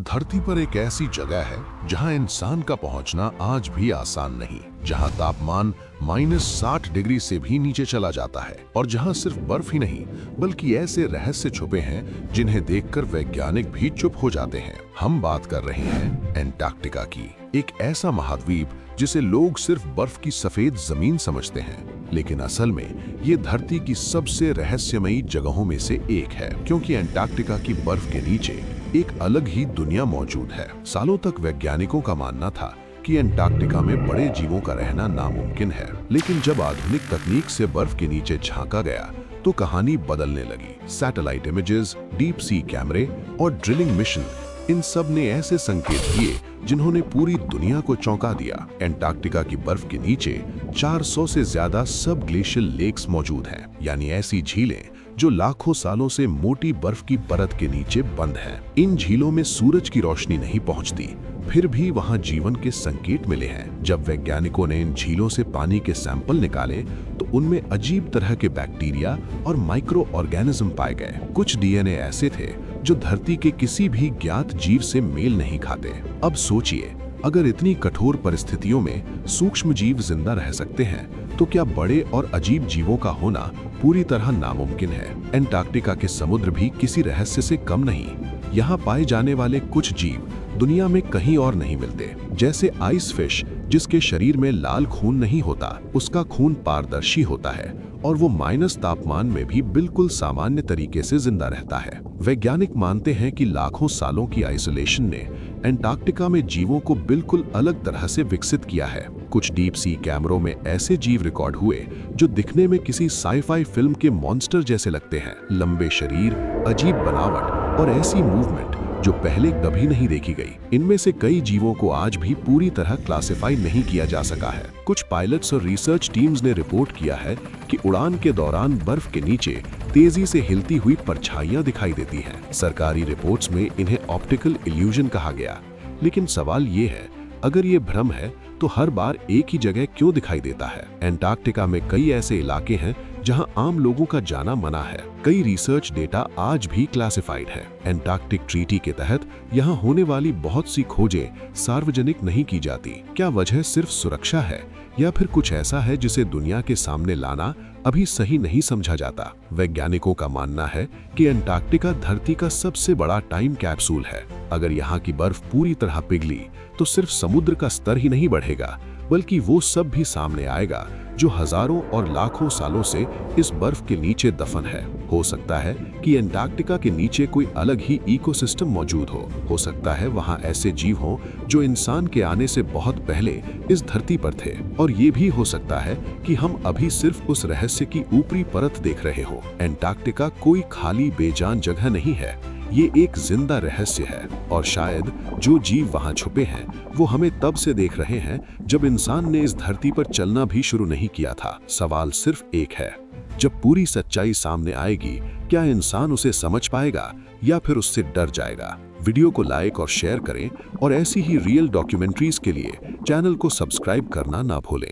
धरती पर एक ऐसी जगह है जहां इंसान का पहुंचना आज भी आसान नहीं, जहां तापमान -60 डिग्री से भी नीचे चला जाता है और जहां सिर्फ बर्फ ही नहीं बल्कि ऐसे रहस्य छुपे हैं जिन्हें देखकर वैज्ञानिक भी चुप हो जाते हैं। हम बात कर रहे हैं एंटार्क्टिका की, एक ऐसा महाद्वीप जिसे लोग सिर्फ बर्फ की सफेद जमीन समझते हैं, लेकिन असल में ये धरती की सबसे रहस्यमयी जगहों में से एक है, क्योंकि एंटार्क्टिका की बर्फ के नीचे एक अलग ही दुनिया मौजूद है। सालों तक वैज्ञानिकों का मानना था कि एंटार्क्टिका में बड़े जीवों का रहना नामुमकिन है, लेकिन जब आधुनिक तकनीक से बर्फ के नीचे झांका गया तो कहानी बदलने लगी। सैटेलाइट इमेजेस, डीप सी कैमरे और ड्रिलिंग मिशन, इन सब ने ऐसे संकेत दिए जिन्होंने पूरी दुनिया को चौंका दिया। एंटार्क्टिका की बर्फ के नीचे 400 से ज्यादा सब ग्लेशियल लेक्स मौजूद हैं, यानी ऐसी झीलें जो लाखों सालों से मोटी बर्फ की परत के नीचे बंद हैं। इन झीलों में सूरज की रोशनी नहीं पहुंचती, फिर भी वहां जीवन के संकेत मिले हैं। जब वैज्ञानिकों ने इन झीलों से पानी के सैंपल निकाले तो उनमें अजीब तरह के बैक्टीरिया और माइक्रो ऑर्गेनिज्म पाए गए। कुछ डीएनए ऐसे थे जो धरती के किसी भी ज्ञात जीव से मेल नहीं खाते। अब सोचिए, अगर इतनी कठोर परिस्थितियों में सूक्ष्म जीव जिंदा रह सकते हैं तो क्या बड़े और अजीब जीवों का होना पूरी तरह नामुमकिन है। एंटार्क्टिका के समुद्र भी किसी रहस्य से कम नहीं। यहाँ पाए जाने वाले कुछ जीव दुनिया में कहीं और नहीं मिलते, जैसे आइस फिश, जिसके शरीर में लाल खून नहीं होता, उसका खून पारदर्शी होता है और वो माइनस तापमान में भी बिल्कुल सामान्य तरीके से जिंदा रहता है। वैज्ञानिक मानते हैं कि लाखों सालों की आइसोलेशन ने एंटार्क्टिका में जीवों को बिल्कुल अलग तरह से विकसित किया है। कुछ डीप सी कैमरों में ऐसे जीव रिकॉर्ड हुए जो दिखने में किसी साई-फाई फिल्म के मॉन्स्टर जैसे लगते हैं। लंबे शरीर, अजीब बनावट और ऐसी मूवमेंट जो पहले कभी नहीं देखी गई। इनमें से कई जीवों को आज भी पूरी तरह क्लासिफाई नहीं किया जा सका है। कुछ पायलट्स और रिसर्च टीम्स ने रिपोर्ट किया है कि उड़ान के दौरान बर्फ के नीचे तेजी से हिलती हुई परछाइयां दिखाई देती हैं। सरकारी रिपोर्ट्स में इन्हें ऑप्टिकल इल्यूजन कहा गया, लेकिन सवाल ये है, अगर ये भ्रम है तो हर बार एक ही जगह क्यों दिखाई देता है। एंटार्क्टिका में कई ऐसे इलाके हैं जहां आम लोगों का जाना मना है। कई रिसर्च डेटा आज भी क्लासिफाइड है। एंटार्क्टिक ट्रीटी के तहत यहां होने वाली बहुत सी खोजें सार्वजनिक नहीं की जाती। क्या वजह सिर्फ सुरक्षा है या फिर कुछ ऐसा है जिसे दुनिया के सामने लाना अभी सही नहीं समझा जाता। वैज्ञानिकों का मानना है कि एंटार्क्टिका धरती का सबसे बड़ा टाइम कैप्सूल है। अगर यहाँ की बर्फ पूरी तरह पिघली तो सिर्फ समुद्र का स्तर ही नहीं बढ़ेगा, बल्कि वो सब भी सामने आएगा जो हजारों और लाखों सालों से इस बर्फ के नीचे दफन है। हो सकता है कि एंटार्क्टिका के नीचे कोई अलग ही इकोसिस्टम मौजूद हो सकता है वहां ऐसे जीव हों जो इंसान के आने से बहुत पहले इस धरती पर थे, और ये भी हो सकता है कि हम अभी सिर्फ उस रहस्य की ऊपरी परत देख रहे हो। एंटार्क्टिका कोई खाली बेजान जगह नहीं है, ये एक जिंदा रहस्य है, और शायद जो जीव वहां छुपे हैं वो हमें तब से देख रहे हैं जब इंसान ने इस धरती पर चलना भी शुरू नहीं किया था। सवाल सिर्फ एक है, जब पूरी सच्चाई सामने आएगी क्या इंसान उसे समझ पाएगा या फिर उससे डर जाएगा। वीडियो को लाइक और शेयर करें और ऐसी ही रियल डॉक्यूमेंट्रीज के लिए चैनल को सब्सक्राइब करना ना भूलें।